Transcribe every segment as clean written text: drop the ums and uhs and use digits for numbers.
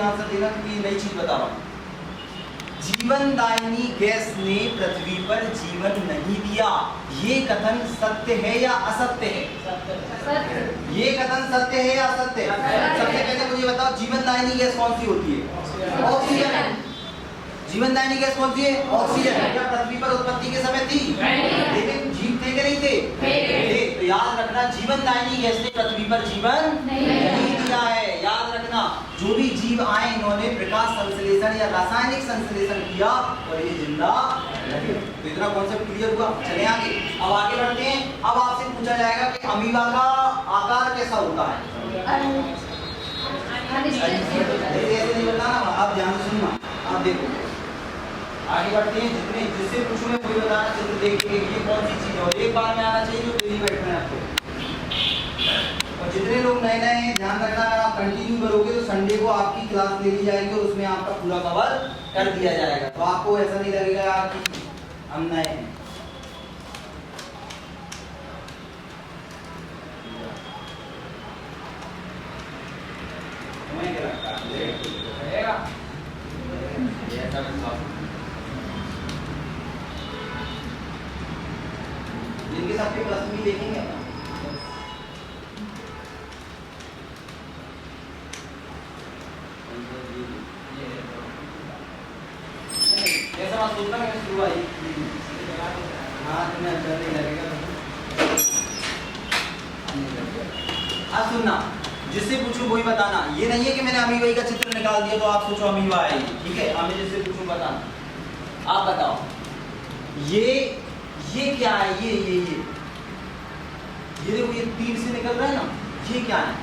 Answer देना क्योंकि नई चीज बता रहा हूँ। जीवनदायिनी गैस ने पृथ्वी पर जीवन नहीं दिया, ये कथन सत्य है या असत्य है? सत्य। ये कथन सत्य है या असत्य है? सबसे पहले मुझे बताओ जीवनदायिनी गैस कौन सी होती है? ऑक्सीजन। जीवनदायिनी गैस कौन सी है? ऑक्सीजन। क्या पृथ्वी पर उत्पत्ति के समय थी? लेकिन जीव थे कि नहीं थे? थे। तो याद रखना जीवनदायिनी गैस ने पृथ्वी पर जीवन नहीं दिया है। याद रखना जो भी जीव आए इन्होंने प्रकाश संश्लेषण या रासायनिक संश्लेषण किया और ये जिंदा रहे। तो इतना कॉन्सेप्ट क्लियर हुआ। चले आगे, अब आगे बढ़ते हैं। अब आपसे पूछा जाएगा कि अमीबा का आकार कैसा होता है? ऐसे नहीं बताना, आप ध्यान से सुनना। आप देखो आगे बढ़ते हैं। जिससे पूछूं मैं वही बताना, चित्र देख के ये कौन सी चीज है और एक बार में आना चाहिए जो डेली बैठना है आपको। और जितने लोग नए नए हैं ध्यान रखना, अगर आप कंटिन्यू करोगे तो संडे को आपकी क्लास ले ली जाएगी और उसमें आपका पूरा कवर कर दिया जाएगा। तो आपको ऐसा नहीं लगेगा यार कि हम नए हैं। इनके सबके प्रश्न भी देखेंगे ना। ऐसा मत सोचना कि शुरू आई। हाँ तुम्हें अच्छा नहीं लगेगा। अब सुनना, जिससे पूछूं वही बताना। ये नहीं है कि मैंने अमीबाई का चित्र निकाल दिया तो आप सोचो अमीबा है, ठीक है? हमें जिससे पूछूं बताना। आप बताओ ये क्या है? ये देखो, ये तीर से निकल रहा है ना, ये क्या है?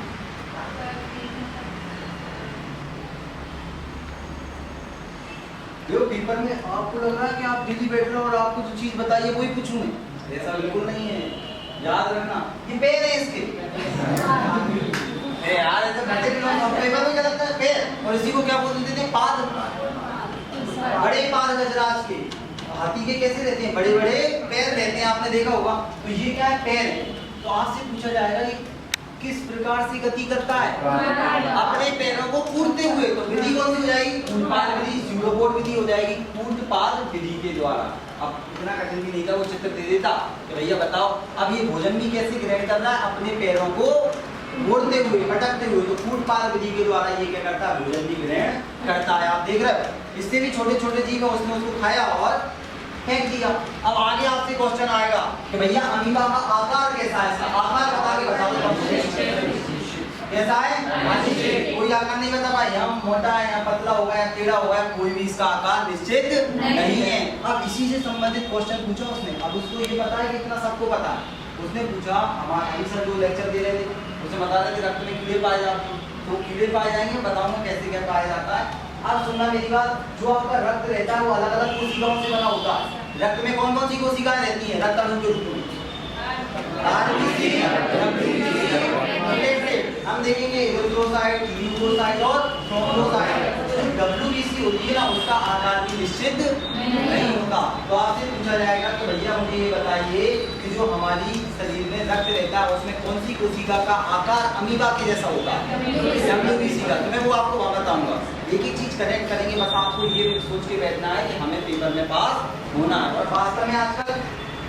देखो पेपर में आपको लग रहा है कि आप दिल्ली बैठ रहे हो और आपको जो चीज बताइए वही पूछूं मैं, ऐसा बिल्कुल नहीं है। याद रखना ये पैर है इसके। यार ऐसा करते पेपर में क्या लगता है? पैर। और इसी को क्या बोलते थे? पाद। बड़े पाद गजराज के। हाथी के कैसे रहते हैं? बड़े बड़े पैर रहते हैं, आपने देखा होगा। तो ये क्या है? पैर है। तो आपसे पूछा जाएगा कि किस प्रकार से गति करता है? अपने पैरों को कूदते हुए। तो विधि कौन सी हो जाएगी? कूटपाद विधि, स्यूडोपोड विधि हो जाएगी कूटपाद विधि के द्वारा। अब इतना कठिन भी नहीं था, वो चित्र दे देता कि भैया बताओ अब ये भोजन भी कैसे ग्रहण कर रहा है? अपने पैरों को मोड़ते हुए, पटकते हुए। तो कूटपाद विधि के द्वारा ये क्या करता है? भोजन भी ग्रहण करता है। आप देख रहे हो इससे भी छोटे छोटे जीव है, उसने उसको खाया और फेंक दिया। अब आगे आपसे क्वेश्चन आएगा कि भैया अमीबा का आकार कैसा है? आकार बता के बताओ कैसा है? कोई आकार नहीं बता पाए, यहाँ मोटा है, यहाँ पतला होगा, या टेढ़ा होगा, कोई भी इसका आकार निश्चित नहीं है। अब इसी से संबंधित क्वेश्चन पूछा उसने। अब उसको ये पता है कि इतना सबको पता है। उसने पूछा, हमारे सर जो लेक्चर दे रहे थे उसे बता रहे थे रक्त में कीड़े पाए जाते हैं, तो कीड़े पाए जाएंगे, बताऊंगा कैसे क्या पाया जाता है। अब सुनना मेरी बात, जो आपका रक्त रहता है वो अलग अलग कोशिकाओं से बना होता है। रक्त में कौन कौन सी कोशिकाएं रहती हैं रक्त अणु के रूप में? हम देखेंगे एरिथ्रोसाइट, ल्यूकोसाइट और थ्रोम्बोसाइट। WBC होती है ना, उसका आकार भी निश्चित नहीं होता। तो आपसे पूछा जाएगा कि भैया मुझे ये बताइए कि जो हमारी शरीर में रक्त रहता है उसमें कौन सी कोशिका का आकार अमीबा के जैसा होगा? WBC का। तो मैं वो आपको वहां बताऊंगा। एक एक चीज कनेक्ट करेंगे, बस आपको ये सोच के बैठना है कि हमें पेपर में पास होना है। और वास्तव में आजकल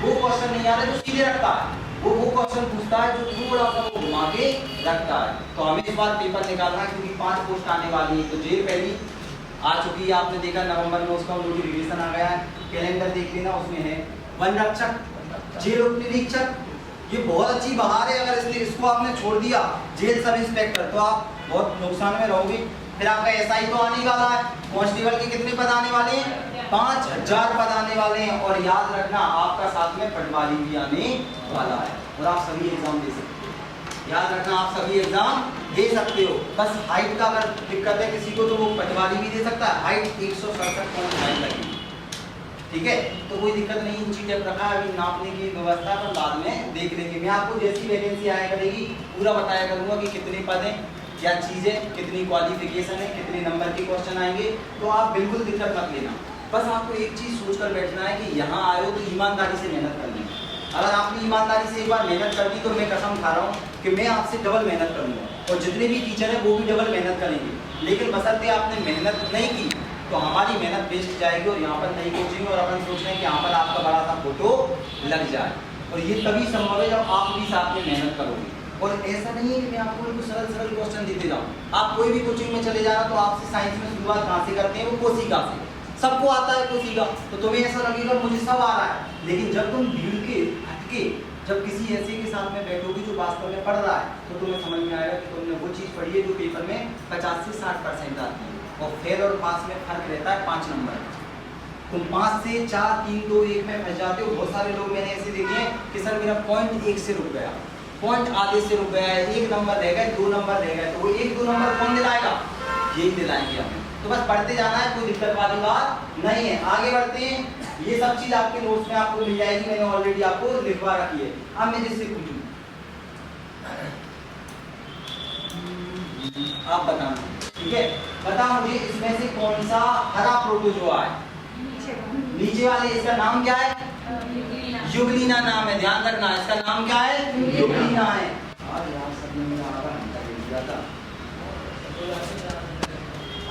वो क्वेश्चन नहीं आ रहे जो सीधे रखता है, वो क्वेश्चन पूछता है जो थोड़ा सा वो घुमा के रखता है। तो हमें इस बार पेपर निकालना है क्योंकि 5 पोस्ट आने वाली है। तो जेल पहली आ चुकी है, आपने देखा नवंबर में उसका नोटिफिकेशन आ गया है। कैलेंडर देख लेना, उसमें है वन रक्षक, जेल उप निरीक्षक। ये बहुत अच्छी बहार है। अगर इसको आपने छोड़ दिया जेल सब इंस्पेक्टर तो आप बहुत नुकसान में रहोगे। फिर आपका SI तो आने वाला है। कांस्टेबल के कितने पद आने वाले हैं? 5000 पद आने वाले हैं। और याद रखना आपका साथ में पटवारी भी आने वाला है और आप सभी एग्जाम दे सकते हो। याद रखना आप सभी एग्जाम दे सकते हो। बस हाइट का अगर दिक्कत है किसी को तो वो पटवारी भी दे सकता है। हाइट 167.9 लगेगी, ठीक है? तो कोई दिक्कत नहीं। इंची टेप रखा है, अभी नापने की व्यवस्था पर बाद में देख लेंगे। मैं आपको जैसी वैकेंसी आया करेगी पूरा बताया करूंगा कि कितने पद हैं, क्या चीजें, कितनी क्वालिफिकेशन है, कितने नंबर के क्वेश्चन आएंगे। तो आप बिल्कुल दिक्कत मत लेना। बस आपको एक चीज सोचकर बैठना है कि यहाँ आए हो तो ईमानदारी से मेहनत करनी है। अगर आपने ईमानदारी से एक बार मेहनत कर दी तो मैं कसम खा रहा हूँ कि मैं आपसे डबल मेहनत करूँगा, और जितने भी टीचर हैं वो भी डबल मेहनत करेंगे। लेकिन बशर्ते आपने मेहनत नहीं की तो हमारी मेहनत वेस्ट जाएगी, और यहाँ पर नहीं कोचिंग और अपन सोच रहे हैं कि यहाँ पर आपका बड़ा सा फोटो लग जाए, और ये तभी संभव है जब आप भी साथ में मेहनत करोगे। और ऐसा नहीं है कि मैं आपको बिल्कुल सरल सरल क्वेश्चन देते जाऊँ। आप कोई भी कोचिंग में चले जाना तो आपसे साइंस में शुरुआत कहाँ से करते हैं, वो कोशिका से। सबको आता है कोशिका, तो तुम्हें ऐसा लगेगा मुझे सब आ रहा है, लेकिन जब तुम भीड़ के हटके जब किसी ऐसे के साथ में बैठोगे जो वास्तव में पढ़ रहा है, तो तुम्हें समझ में आएगा कि तुमने वो चीज़ पढ़ी है जो पेपर में 50 से 60% आती है, और फेल और पास में फर्क रहता है 5 नंबर। तुम 5 से 4, 3, 2, 1 में फंस जाते हो। बहुत सारे लोग मैंने ऐसे देखे हैं कि सर मेरा पॉइंट 1 से रुक गया, पॉइंट आधे से रुक गया है, 1 नंबर रह गए, 2 नंबर रह गए, तो वो 1-2 नंबर कौन दिलाएगा? यही दिलाएंगे हमें। तो बस पढ़ते जाना है, कोई दिक्कत वाली बात नहीं है। आगे बढ़ते हैं, ये सब चीज आपके नोट्स में आपको मिल जाएगी, मैंने ऑलरेडी आपको लिखवा रखी है। अब मैं जिससे पूछूं आप बताना, ठीक है? बताओ मुझे इसमें से कौन सा हरा प्रोटोजोआ है? नीचे वाले, इसका नाम क्या है? युगलीना नाम है, ध्यान रखना, इसका नाम क्या है? युगलीना है।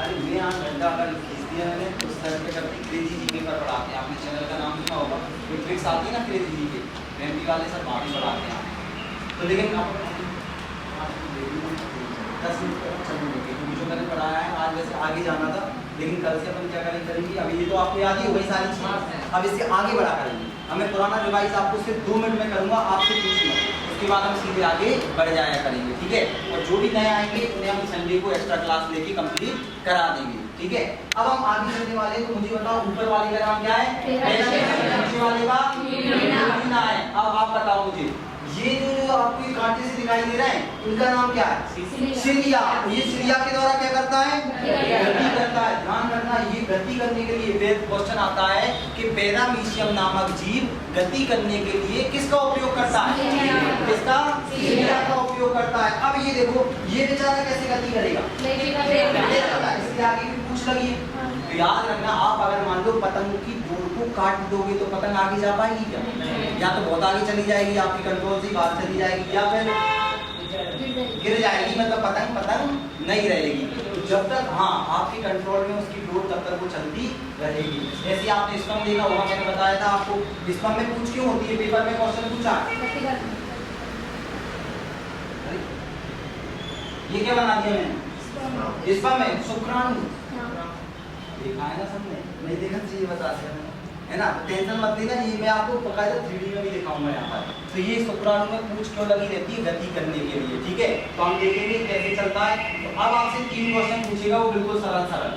अरे मैं 8 घंटा अगर खींच दिया मैंने तो सर पे करते क्रेजी जी पेपर पढ़ाते हैं, आपने चैनल का नाम सुना होगा, कोई ट्रिक्स आती है ना क्रेजी जी के, एमपी वाले सब वहाँ भी पढ़ाते हैं। तो लेकिन आप 10 मिनट चलेंगे क्योंकि जो मैंने पढ़ाया है आज वैसे आगे जाना था, लेकिन कल से अपन क्या करेंगे, अभी ये तो आपको याद ही हो गई सारी चीज़, अब इससे आगे बढ़ा करेंगे। हमें पुराना रिवाइज आपको सिर्फ 2 मिनट में करूँगा, आपसे पूछूंगा, उसके बाद हम सीधे आगे बढ़ जाया करेंगे, ठीक है? और जो भी नए आएंगे उन्हें हम संडे को एक्स्ट्रा क्लास लेके कंप्लीट करा देंगे, ठीक है? अब हम आगे चलने वाले हैं, तो मुझे बताओ ऊपर वाले का नाम क्या है? नीचे वाले का युगलीना है। अब आप बताओ मुझे, ये जो आपको कांटे से दिखाई दे रहे हैं, इनका नाम क्या है? सिलिया। ये सिलिया के द्वारा क्या करता है? गति करता है। ध्यान रखना, ये गति करने के लिए क्वेश्चन आता है कि पैरामीशियम नामक जीव गति करने के लिए किसका उपयोग करता है? किसका? सिलिया का उपयोग करता है। अब ये देखो, ये बेचारा कैसे गति करेगा? इसके आगे भी पूछ लगी। तो याद रखना, आप अगर मान लो पतंग की डोर को काट दोगे तो पतंग आगे जा पाएगी क्या? या तो बहुत आगे चली जाएगी, आपकी कंट्रोल से बाहर चली जाएगी, या फिर गिर जाएगी, मतलब पतंग नहीं रहेगी। तो जब तक आपके कंट्रोल में उसकी डोर, तब तक वो चलती रहेगी। जैसे आपने स्पम देखा होगा, मैंने बताया था आपको, स्पम में पूछ क्यों होती है, पेपर में क्वेश्चन पूछा, ये क्या बना दिया मैंने? स्पम में शुक्राणु देखा है ना सबने? नहीं देखा चाहिए, बताते हैं है ना, टेंशन मत लेना, ये मैं आपको बकायदा 3D में भी दिखाऊंगा यहाँ पर। तो ये शुक्राणु में पूंछ क्यों लगी रहती है? गति करने के लिए, ठीक है? तो हम देखेंगे कैसे चलता है। तो अब आपसे 3 क्वेश्चन पूछेगा, वो बिल्कुल सरल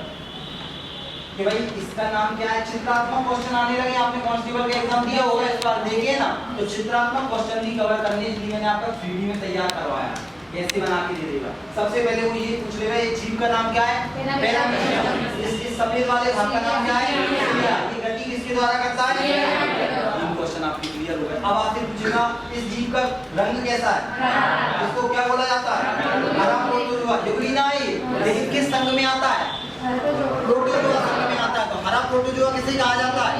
कि भाई इसका नाम क्या है? चित्रात्मक क्वेश्चन आने लगे, आपने कांस्टेबल का एग्जाम दिया होगा इस बार, देखिए ना, तो चित्रात्मक क्वेश्चन भी कवर करने के लिए मैंने आपका 3D में तैयार करवाया, ऐसे बना के दे देगा। सबसे पहले वो ये पूछ लेगा, ये जीव का नाम क्या है? पैरामीशियम। इस सफेद वाले भाग का नाम क्या है? ये गति किसके द्वारा करता है? 3 क्वेश्चन आपके क्लियर हो गए। अब आपसे पूछेगा इस जीव का रंग कैसा है? इसको क्या बोला जाता है? हरा प्रोटोजोआ। युगलीना है, लेकिन किस संघ में आता है? प्रोटोजोआ संघ में आता है। तो हरा प्रोटोजोआ किसे कहा जाता है?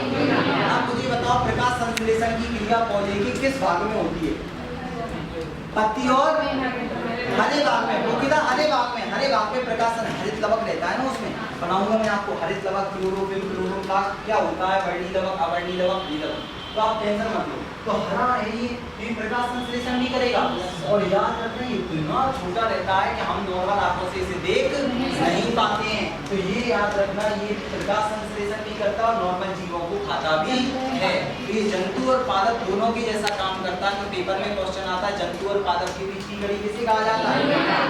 आप मुझे बताओ, प्रकाश संश्लेषण की क्रिया पौधे के किस भाग में होती है? पत्ती और हरे भाग में, वो किधर? हरे भाग में। हरे भाग में प्रकाशन, हरित लवक रहता है ना, उसमें बनाऊंगा मैं आपको हरित लवक, क्लोरोफिल, क्लोरोप्लास्ट क्या होता है, वर्णी लवक, अवर्णी लवक, नीलवक, तो आप टेंशन मत लो। तो हरा है ये प्रकाश संश्लेषण भी करेगा, और याद रखना ये इतना छोटा रहता है कि हम नॉर्मल आंखों से इसे देख नहीं पाते हैं। तो ये याद रखना, ये प्रकाश संश्लेषण भी करता है और नॉर्मल जीवों को खाता भी है। तो ये जंतु और पादप दोनों के जैसा काम करता है। तो पेपर में क्वेश्चन आता है, जंतु और पादप के बीच की कड़ी किसे कहा जाता है?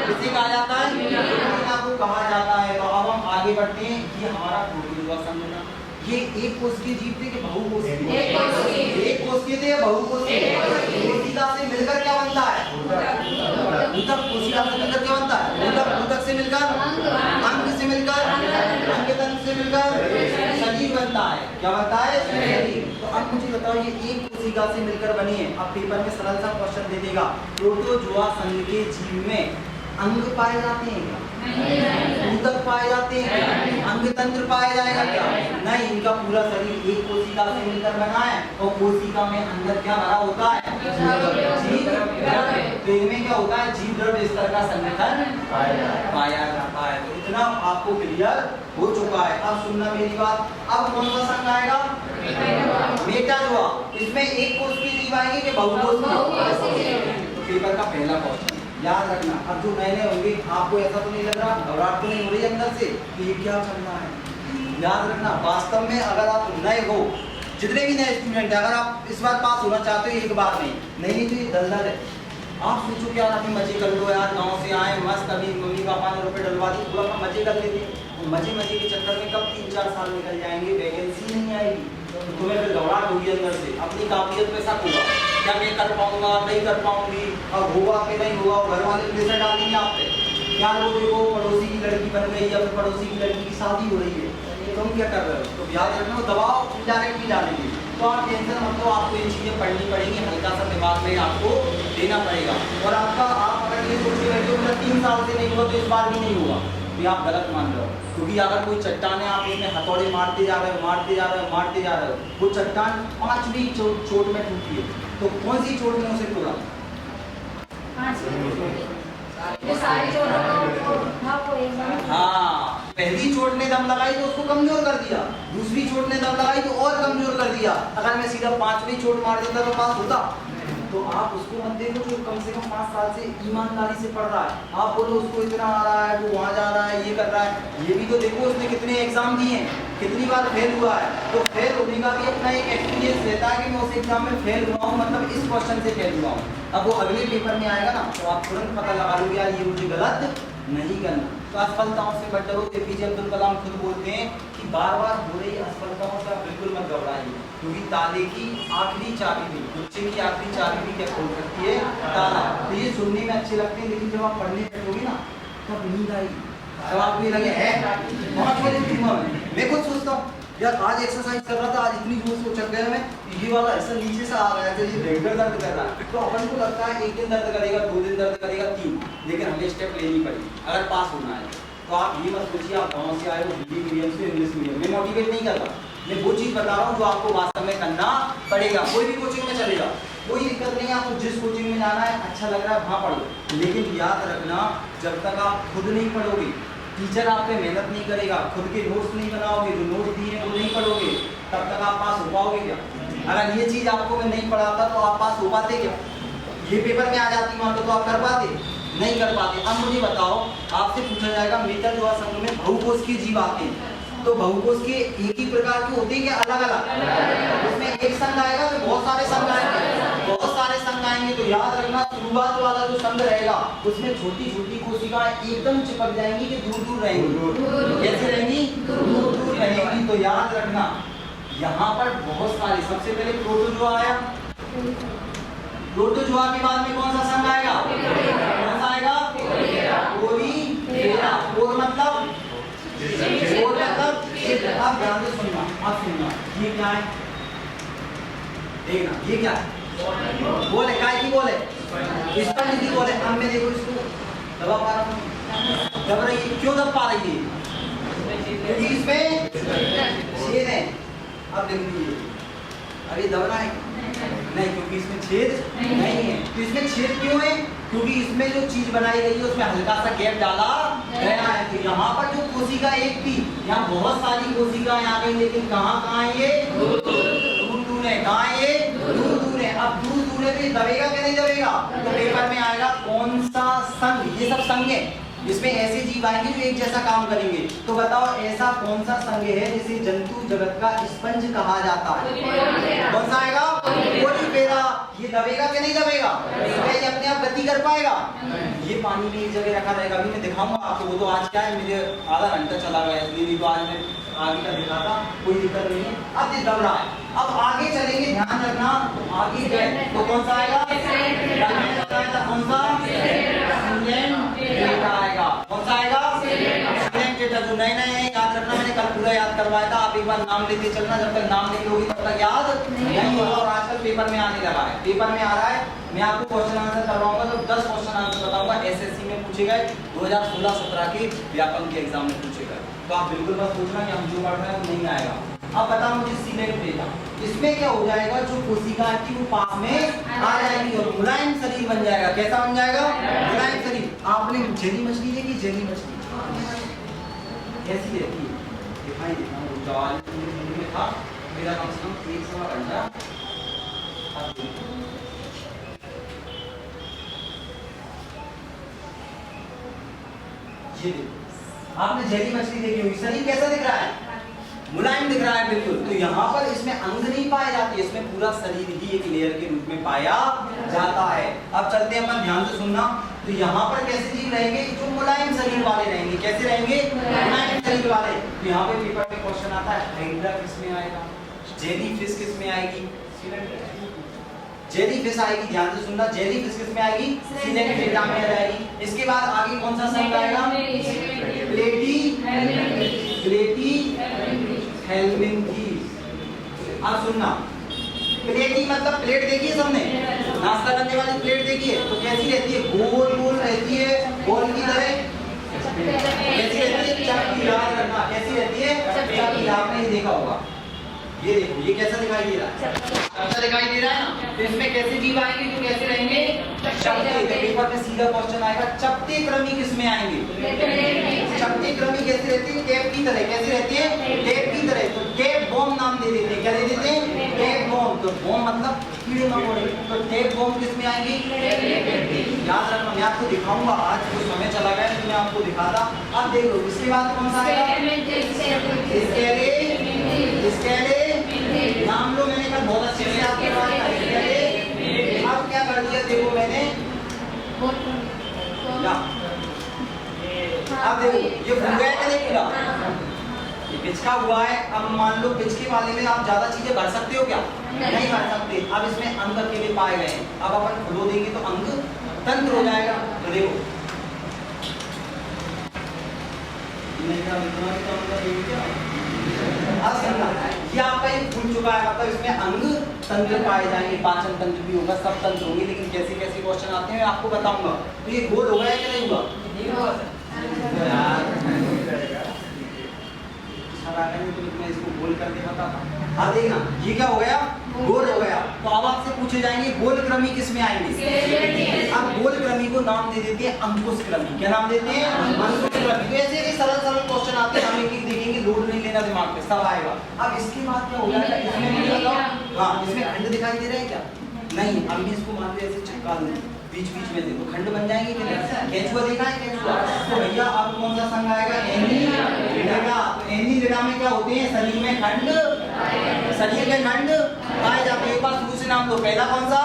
किसे कहा जाता है? युगलीना को कहा जाता है। तो अब हम आगे बढ़ते हैं, ये हमारा प्रोटोजोआ संघ था। ये एक कोशिकीय जीव थे कि बहुकोशिकीय? एक कोशिकीय थे या बहुकोशिकीय? कोशिका से मिलकर क्या बनता है? ऊतक। कोशिका से मिलकर क्या बनता है? ऊतक। ऊतक से मिलकर अंग, से मिलकर अंगतंत्र, से मिलकर शरीर बनता है। क्या बनता है? शरीर। तो अब मुझे बताओ, ये एक कोशिका से मिलकर बनी है। अब पेपर में सरल सा क्वेश्चन दे देगा, प्रोटोजोआ संघ के जीव में अंग पाए जाते हैं क्या? ऊतक पाए जाते हैं? अंग तंत्र पाया जाएगा क्या? नहीं, इनका पूरा शरीर एक कोशिका कोशिका से मिलकर बना है और कोशिका में अंदर क्या भरा होता है? जीव द्रव्य। तो इनमें क्या होता है? जीव द्रव्य स्तर का संगठन पाया जाता है। तो इतना आपको क्लियर हो चुका है। अब सुनना मेरी बात, अब कौन सा संघ आएगा? मेटाजोआ। इसमें एक कोश के जीव आएंगे कि बहुकोश के? तो पेपर का पहला क्वेश्चन याद रखना। अब जो नए नए होंगे आपको ऐसा तो नहीं लग रहा, घबराहट तो नहीं हो रही अंदर से कि ये क्या चल रहा है? याद रखना, वास्तव में अगर आप नए हो, जितने भी नए स्टूडेंट हैं, अगर आप इस बार पास होना चाहते हो एक बार में, नहीं तो ये दलदल है। आप सोचो कि यार अपने मजे कर लो यार, गांव से आए मस्त, अभी मम्मी पापा ने रुपए डलवा दी, थोड़ा सा मजे कर लेते हैं। मजे मजे के चक्कर में कब 3-4 साल निकल जाएंगे, वैकेंसी नहीं आएगी, तुम्हें फिर घबराहट होगी अंदर से, अपनी काबिलियत पे शक होगा, क्या मैं कर पाऊंगा नहीं कर पाऊंगी, अब होगा कि नहीं होगा, घर वाले प्रेशर डालेंगे आप पे। क्या लोग देखो पड़ोसी की लड़की बन गई या फिर पड़ोसी की लड़की की शादी हो रही है, तुम क्या कर रहे हो? तो याद रखना दबाव इनडायरेक्टली डालेंगे। तो आप टेंशन मत लो, आपको ये चीज़ें पढ़नी पड़ेगी, हल्का सा दिमाग में आपको देना पड़ेगा। और आपका आप अगर ये सोच के बैठे हो मतलब 3 साल से नहीं हुआ तो इस बार भी नहीं हुआ, तो आप गलत मान रहे हो। क्योंकि अगर कोई चट्टान है, आप उसमें हथौड़े मारते जा रहे हो, मारते जा रहे हो, मारते जा रहे हो, वो चट्टान 5वीं चोट में टूटी है, तो कौन सी चोट में उसे तोड़ा? हाँ, पहली चोट ने दम लगाई तो उसको कमजोर कर दिया, दूसरी चोट ने दम लगाई तो और कमजोर कर दिया। अगर मैं सीधा 5वीं चोट मार देता तो पास होता। तो आप उसको मत देखो जो कम से कम 5 साल से ईमानदारी से पढ़ रहा है, आप बोलो उसको इतना आ रहा है, वो वहाँ जा रहा है, ये कर रहा है, ये भी तो देखो उसने कितने एग्जाम दिए हैं, कितनी बार फेल हुआ है। तो फेल होने का भी अपना एक एक्सपीरियंस रहता है कि मैं उस एग्जाम में फेल हुआ हूँ, मतलब इस क्वेश्चन से फेल हुआ हूँ। अब वो अगले पेपर में आएगा ना तो आप तुरंत पता लगा लोगे यार ये मुझे गलत नहीं करना। तो असफलताओं से मत डरो, एपीजे अब्दुल कलाम खुद बोलते हैं कि बार बार हो रही असफलताओं से आप बिल्कुल मत घबराइए, क्योंकि ताले की आखिरी चाबी भी, गुच्छे की आखिरी चाबी भी क्या खोल सकती है? ताला। तो ये सुनने में अच्छे लगते हैं, लेकिन जब आप पढ़ने बैठोगे ना तब नींद आएगी, तब आपको ये लगे है 5 बजे उठूंगा मैं खुद सोचता हूँ यार आज एक्सरसाइज कर रहा था, आज इतनी जोर से उछल गया मैं, ये वाला ऐसा नीचे से आ गया था, ये रेगुलर दर्द कर रहा है। तो अपन को लगता है 1 दिन दर्द करेगा, 2 दिन दर्द करेगा, 3, लेकिन हमें स्टेप लेनी पड़ेगी अगर पास होना है। तो आप ये मत सोचिए आप गाँव से आए हो हिंदी मीडियम से इंग्लिश मीडियम, मैं मोटिवेट नहीं करता, मैं वो चीज़ बता रहा हूँ जो आपको वास्तव में करना पड़ेगा। कोई भी कोचिंग में चलेगा, कोई दिक्कत नहीं है, आपको जिस कोचिंग में जाना है अच्छा लग रहा है वहाँ पढ़ो, लेकिन याद रखना जब तक आप खुद नहीं पढ़ोगे, टीचर आप पे मेहनत नहीं करेगा, खुद के नोट्स नहीं बनाओगे, जो नोट्स दिए वो नहीं पढ़ोगे, तब तक आप पास हो पाओगे क्या? अगर ये चीज़ आपको मैं नहीं पढ़ाता तो आप पास हो पाते क्या? ये पेपर में आ जाती मान लो तो आप कर पाते? नहीं कर पाते। अब मुझे बताओ, आपसे पूछा जाएगा मेटाजोआ संघ में बहुकोश के जीव आते हैं, तो बहुकोश के एक ही प्रकार के होते हैं क्या अलग अलग? उसमें एक संघ आएगा तो बहुत सारे संघ आएंगे, बहुत सारे संघ आएंगे। तो याद रखना शुरुआत वाला जो संघ रहेगा उसमें छोटी छोटी कोशिकाएं एकदम चिपक जाएंगी कि दूर दूर रहेंगी, कैसे रहेंगी? दूर दूर रहेंगी। तो याद रखना यहाँ पर बहुत सारे, सबसे पहले प्रोटोजोआ आया, प्रोटोजोआ के बाद में कौन सा संघ आएगा? कौन सा आएगा? कोरीफेरा। कोर मतलब आप ध्यान से सुनना, आप सुनना, ये क्या है? देखना ये क्या है? बोले काय की बोले, इस पर नहीं बोले। अब मैं देखो इसको दबा पा रहा हूँ, दब रही है, क्यों दब पा रही है? क्योंकि इसमें छेद है। अब देख लीजिए, अभी दब रहा है नहीं, क्योंकि इसमें छेद नहीं है। तो इसमें छेद क्यों है? क्योंकि इसमें जो चीज बनाई गई है उसमें हल्का सा गैप डाला गया है। तो यहाँ पर जो कोशिका एक थी, यहाँ बहुत सारी कोशिकाएं आ गई, लेकिन कहाँ है ये? दूर दूर है। कहाँ है ये? दूर दूर है। अब दूर दूर है तो ये दबेगा कि नहीं दबेगा? तो पेपर में आएगा कौन सा संघ? ये सब संघ है, इसमें ऐसे जीव आएंगे जो एक जैसा काम करेंगे। तो बताओ ऐसा कौन सा संघ है जिसे जंतु जगत का स्पंज कहा जाता है? कौन सा आएगा? कोरीफेरा। ये दबेगा कि नहीं दबेगा? ये अपने आप गति कर पाएगा? ये पानी में एक जगह रखा रहेगा, अभी मैं दिखाऊंगा आपको। वो तो आज क्या है, मेरे आधा घंटा चला गया, इसलिए तो आज मैं आगे का दिखाता, कोई दिक्कत नहीं है। अब ये दब रहा है, अब आगे चलेंगे, ध्यान रखना आगे गए तो कौन सा आएगा? कौन सा? आएगा। कौन सा आएगा? जो नए नए याद रखना, मैंने कल पूरा याद करवाया था, आप एक बार नाम लेते चलना, जब तक नाम नहीं लोगे तब तक याद नहीं होगा। और आजकल पेपर में आने लगा है, पेपर में आ रहा है, मैं आपको क्वेश्चन आंसर करवाऊंगा, तो 10 क्वेश्चन आंसर बताऊंगा। एसएससी में पूछे गए 2016-17 के व्याकरण के एग्जाम में पूछे गए। तो आप बिल्कुल मत सोचना कि हम जो पढ़ रहे हैं वो नहीं आएगा, अब बताओ मुझे सिलेक्ट डेटा, इसमें क्या हो जाएगा, जो कोशिका थी वो पास में आ जाएगी और मुलायम शरीर बन जाएगा। कैसा बन जाएगा? मुलायम शरीर। आपने जेली मछली देखी? जेली मछली कैसी रहती है? दिखाई देता हूँ, जाल में था मेरा कम से कम 1 सवा घंटा। ये देखो, आपने जेली मछली देखी होगी, शरीर कैसा दिख रहा है? मुलायम दिख रहा है बिल्कुल। तो यहाँ पर इसमें अंग नहीं पाए जाते, इसमें पूरा शरीर ही एक लेयर के रूप में पाया जाता है। अब चलते हैं अपन, ध्यान से सुनना। तो यहाँ पर कैसे जीव रहेंगे? जो मुलायम शरीर वाले रहेंगे। कैसे रहेंगे? मुलायम शरीर वाले। तो यहाँ पे पेपर में क्वेश्चन आता है, हाइड्रा किस में आएगा, जेली फिश किस में आएगी? जेली फिश आएगी। ध्यान से सुनना, जेली फिश किस में आएगी? सिलेक्ट डेटा में आ जाएगी। इसके बाद आगे कौन सा संघ आएगा? प्लेटी हेलमिंथीज। अब सुनना, प्लेटी मतलब प्लेट देखी है सबने, नाश्ता करने वाली प्लेट देखी है? तो कैसी रहती है? गोल गोल रहती है, गोल की तरह। कैसी रहती है? चपटीदार रखना। कैसी रहती है? चपटीदार। आपने ये देखा होगा, ये देखो, ये कैसा दिखाई दे रहा है? अच्छा दिखाई दे रहा है ना? तो इसमें कैसे जीव आएंगे जो कैसे रहेंगे? चपटे। पेपर में सीधा क्वेश्चन आएगा, चपटे क्रमी किस में आएंगे? चपटे क्रमी कैसे रहती है? टेप की तरह। कैसी रहती है? टेप की तरह। तो टेप बॉम नाम दे देते हैं। क्या दे देते हैं? Tape Baum. तो बॉम मतलब कीड़े मकोड़े। तो टेप बॉम किस में आएंगे? याद रखना, मैं आपको दिखाऊंगा, आज तो समय चला गया तो मैं आपको दिखाता। अब देख लो, इसके बाद कौन सा आएगा? नाम लो, मैंने कल बहुत अच्छे से आपके पास। अब क्या कर दिया देखो मैंने, अब देखो ये भूल गया कि नहीं पूरा, ये पिचका हुआ है। अब मान लो पिचके वाले में आप ज्यादा चीजें भर सकते हो क्या? नहीं भर सकते। अब इसमें अंग अकेले पाए गए हैं, अब अपन खुलो देंगे तो अंग तंत्र हो जाएगा। तो देखो ये आपका ये खुल चुका है, मतलब इसमें अंग तंत्र पाए जाएंगे, पाचन तंत्र भी होगा, सब तंत्र होंगे। लेकिन कैसे कैसे क्वेश्चन आते हैं मैं आपको बताऊंगा। तो ये गोल होगा या नहीं हुआ? मैं इसको गोल करके बताता। अब देखना, ये क्या हो गया? गोल हो गया। तो अब आपसे पूछे जाएंगे गोल क्रमी किस में आएंगे? अब गोल क्रमी को नाम दे देते हैं अंकुश क्रमी। क्या नाम देते हैं? अंकुश क्रमी। तो ऐसे सरल सरल क्वेश्चन आते हैं, हम एक एक देखेंगे, लोड नहीं लेना दिमाग पे, सब आएगा। अब इसके बाद क्या हो जाएगा? इसमें हाँ, इसमें खंड दिखाई दे रहे हैं क्या? नहीं। अब इसको मान लो ऐसे चिपका दूं बीच बीच में, देखो खंड बन जाएंगे कि नहीं? केंचुआ देखा है? केंचुआ। तो भैया अब कौन सा संघ आएगा? एनीलिडा। तो एनीलिडा में क्या होते हैं? शरीर में खंड, शरीर में खंड पाए जाते हैं। एक बार शुरू से नाम लो, पहला कौन सा?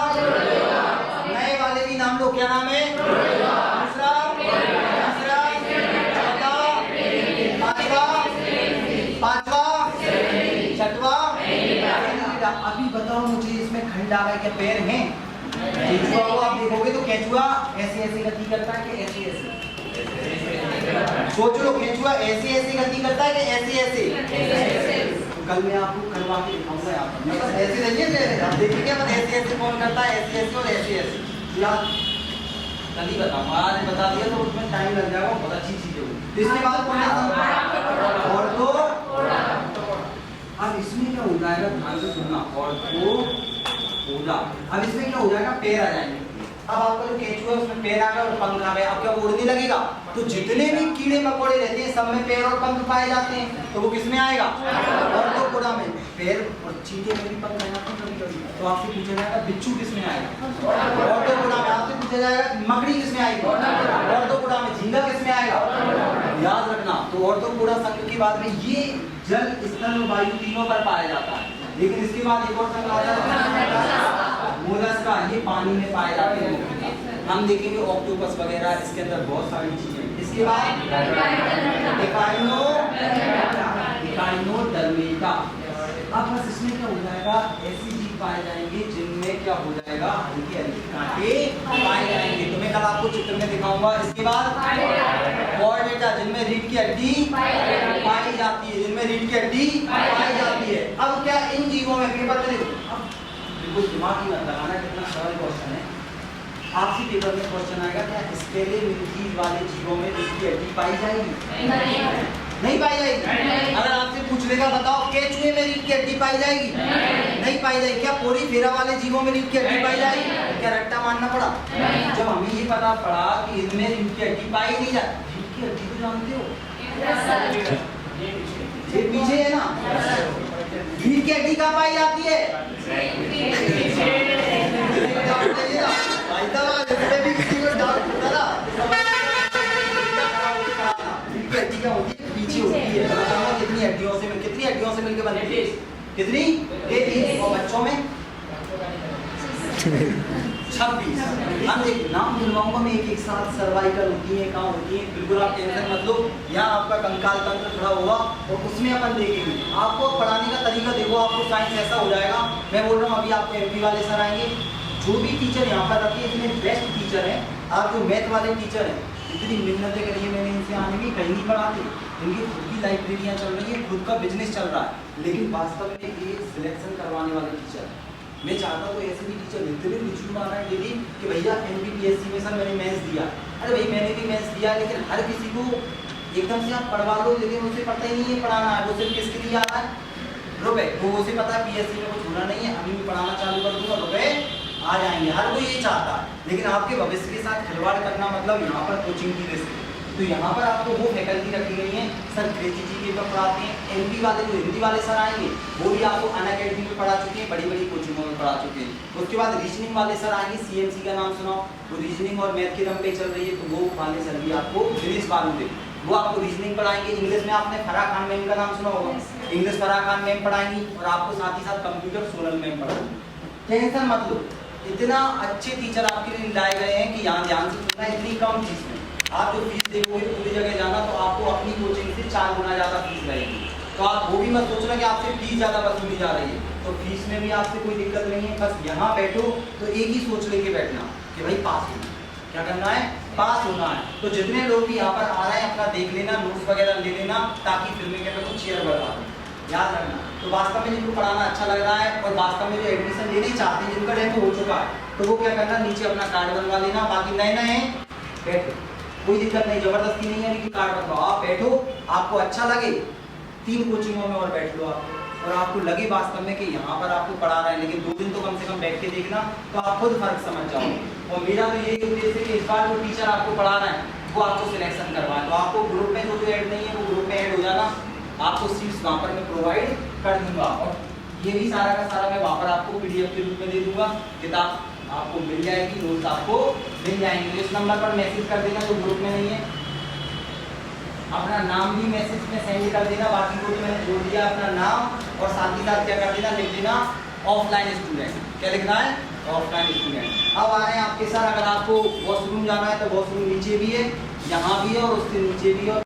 नए वाले भी नाम लो, क्या नाम है? दूसरा, तीसरा, चौथा, पांचवा, छठवा। अभी बताओ मुझे, इसमें खंड आ गया क्या? पैर हैं? केंचुआ को आप देखोगे तो केंचुआ ऐसे ऐसे गति करता है कि ऐसे ऐसे? सोच लो, केंचुआ ऐसे ऐसे गति करता है कि ऐसे ऐसे? कल मैं आपको करवा के दिखाऊंगा यहाँ पर, मतलब ऐसे रहिए, आप देखिए क्या ऐसे ऐसे कौन करता है, ऐसे ऐसे और ऐसे ऐसे। यार कल ही बताऊंगा, आज बता दिया तो उसमें टाइम लग जाएगा, बहुत अच्छी चीज होगी। तो इसके बाद कौन सा? ऑर्थो। अब इसमें क्या हो जाएगा? ध्यान से सुनना, ऑर्थोपोडा। अब इसमें क्या हो जाएगा? पैर आ जाएंगे। अब आपका जो केंचुआ है उसमें पैर आ गया और पंख आ गया। अब क्या उड़ने लगेगा? तो जितने भी कीड़े मकोड़े रहते हैं सब में पैर और पंख पाए जाते हैं। तो वो किस में आएगा? ऑर्थोपोडा में। पैर और चींटे में भी पंख आ जाते हैं कभी कभी। तो आपसे पूछा जाएगा बिच्छू किस में आएगा? ऑर्थोपोडा में। आपसे पूछा जाएगा मकड़ी किस में आएगी? ऑर्थोपोडा में। झींगा किस में आएगा? याद रखना। तो ऑर्थोपोडा संघ के बाद में ये जल, स्थल और वायु तीनों पर पाया जाता है। लेकिन इसके बाद एक और संघ आता है मोलस्का, ये पानी में पाए जाते हैं। हम देखेंगे ऑक्टोपस वगैरह, इसके अंदर बहुत सारी चीजें। इसके बाद इकाइनोडर्मेटा। अब बस इसमें क्या हो जाएगा? ऐसी जीव पाए जाएंगे जिनमें क्या हो जाएगा? हल्के हल्के कांटे पाए जाएंगे। तो मैं कल आपको चित्र में दिखाऊंगा। इसके बाद कॉर्डेटा, जिनमें रीढ़ की हड्डी पाई जाती है, जिनमें रीढ़ की हड्डी पाई जाती है। अब क्या इन जीवों में पेपर में बिल्कुल दिमाग ही मत लगाना, कितना सरल क्वेश्चन है। आपसी पेपर में क्वेश्चन आएगा, क्या स्केलेमिन्थीज वाले जीवों में रीढ़ की हड्डी पाई जाएगी? नहीं पाई जाएगी। अगर आपसे पूछ पूछेगा बताओ के चूहे में रीढ़ की हड्डी पाई जाएगी? नहीं पाई जाएगी। क्या पूरी फेरा वाले जीवों में रीढ़ की हड्डी पाई जाएगी? क्या रट्टा मानना पड़ा? जब हमें ये पता पड़ा कि इनमें रीढ़ की हड्डी पाई नहीं जाती, रीढ़ की हड्डी तो जानते हो ये पीछे है ना, रीढ़ की हड्डी कहाँ पाई जाती है? पीछे होती है। कितनी हड्डियों से मिलकर बनती है? कितनी? 33। और बच्चों में 26। हम देखिए नाम दिलवाऊंगा मैं एक साथ। सर्वाइकल होती है, कहाँ होती है, बिल्कुल आप टेंशन मत लो। यहाँ आपका कंकाल तंत्र खड़ा होगा और उसमें अपन देखेंगे। आपको पढ़ाने का तरीका देखो, आपको साइंस ऐसा हो जाएगा। मैं बोल रहा हूँ अभी आपको एमपी वाले सर आएंगे, जो भी टीचर यहाँ पर रखिए इसमें बेस्ट टीचर है। आप जो मैथ वाले टीचर हैं, इतनी मेहनतें करी है मैंने इनसे, आने की कहीं नहीं पढ़ाते। इनकी खुद की लाइब्रेरियाँ चल रही है, खुद का बिजनेस चल रहा है, लेकिन वास्तव में ये सिलेक्शन करवाने वाले टीचर। मैं चाहता हूँ ऐसे भी टीचर मिलते हुए रिज्यूम आ रहा है डेली कि भैया एमपीपीएससी में सर मैंने मैथ्स दिया। अरे भाई मैंने भी मैथ्स दिया, लेकिन हर किसी को एकदम से आप पढ़वा लो, लेकिन उसे पता ही नहीं है पढ़ाना है। वो सिर्फ किसके लिए आ रहा है? रुपए। वो उसे पता है पीएससी में कुछ होना नहीं है, अभी भी पढ़ाना चालू कर दूंगा, रुपए आ जाएंगे। हर कोई ये चाहता है, लेकिन आपके भविष्य के साथ खिलवाड़ करना मतलब यहाँ पर कोचिंग की रिस्क। तो यहाँ पर आपको वो फैकल्टी रखी गई है। सर अंग्रेजी जी के पढ़ाते हैं। एमपी वाले जो हिंदी वाले सर आएंगे वो भी आपको अनअकैडमी में पढ़ा चुके हैं, बड़ी बड़ी कोचिंगों में पढ़ा चुके हैं। उसके बाद रीजनिंग वाले सर आएंगे, सीएमसी का नाम सुनाओ, वो रीजनिंग और मैथ के दम पे चल रही है, तो वो वाले सर भी आपको दिनेश बालू, वो आपको रीजनिंग पढ़ाएंगे। इंग्लिश में आपने फराह खान मैम का नाम सुना होगा, इंग्लिश फराह खान मैम पढ़ाएंगी, और आपको साथ ही साथ कंप्यूटर सोनल मैम पढ़ाएंगी। टेंशन मत लो, इतना अच्छे टीचर आपके लिए लाए गए हैं कि यहाँ ध्यान से सुनना। इतनी कम फीस में आप जो फीस देखोगे पूरी जगह जाना, तो आपको अपनी कोचिंग से 4 गुना ज़्यादा फीस रहेगी। तो आप वो भी मत सोचना कि आपसे फीस ज़्यादा वसूली जा रही है, तो फीस में भी आपसे कोई दिक्कत नहीं है। बस यहाँ बैठो तो एक ही सोच लेके बैठना कि भाई पास होना। क्या करना है? पास होना है। तो जितने लोग भी यहाँ पर आ रहे हैं अपना देख लेना, नोट्स वगैरह ले लेना, ताकि फिल्म के पे कुछ शेयर बढ़वा दें। याद रखना। तो वास्तव में जिनको पढ़ाना अच्छा लग रहा है और वास्तव में जो एडमिशन लेने चाहते हैं, जिनका डेमो हो चुका है, तो वो क्या करना, नीचे अपना कार्ड बनवा लेना। बाकी नए नए बैठो, कोई दिक्कत नहीं, जबरदस्ती नहीं है कि कार्ड बनवाओ। आप बैठो, आपको अच्छा लगे 3 कोचिंगों में और बैठ लो आप, और आपको लगे वास्तव में कि यहाँ पर आपको पढ़ा रहे हैं, लेकिन 2 दिन तो कम से कम बैठ के देखना, तो आप खुद फर्क समझ जाओगे। और मेरा तो यही उद्देश्य है कि इस बार जो टीचर आपको पढ़ा रहे हैं वो आपको सिलेक्शन करवाएं। तो आपको ग्रुप में जो ऐड नहीं है वो ग्रुप में ऐड हो जाना, आपको सीट्स वहाँ पर मैं प्रोवाइड कर दूंगा। और ये भी सारा का सारा मैं वहाँ पर आपको पीडीएफ के रूप में दे दूंगा। किताब आपको मिल जाएगी, नोट्स आपको मिल जाएंगे। इस नंबर पर मैसेज कर देना जो ग्रुप में नहीं है, अपना नाम भी मैसेज में सेंड कर देना। बाकी को तो मैंने जोड़ दिया, अपना नाम और साथ ही साथ क्या कर देना, लिख देना ऑफलाइन स्टूडेंट। क्या लिखना है? Offline student. अब आ रहे हैं आपके सर, अगर आपको वॉशरूम जाना है तो वॉशरूम नीचे भी है, यहाँ भी है और उसके नीचे भी है।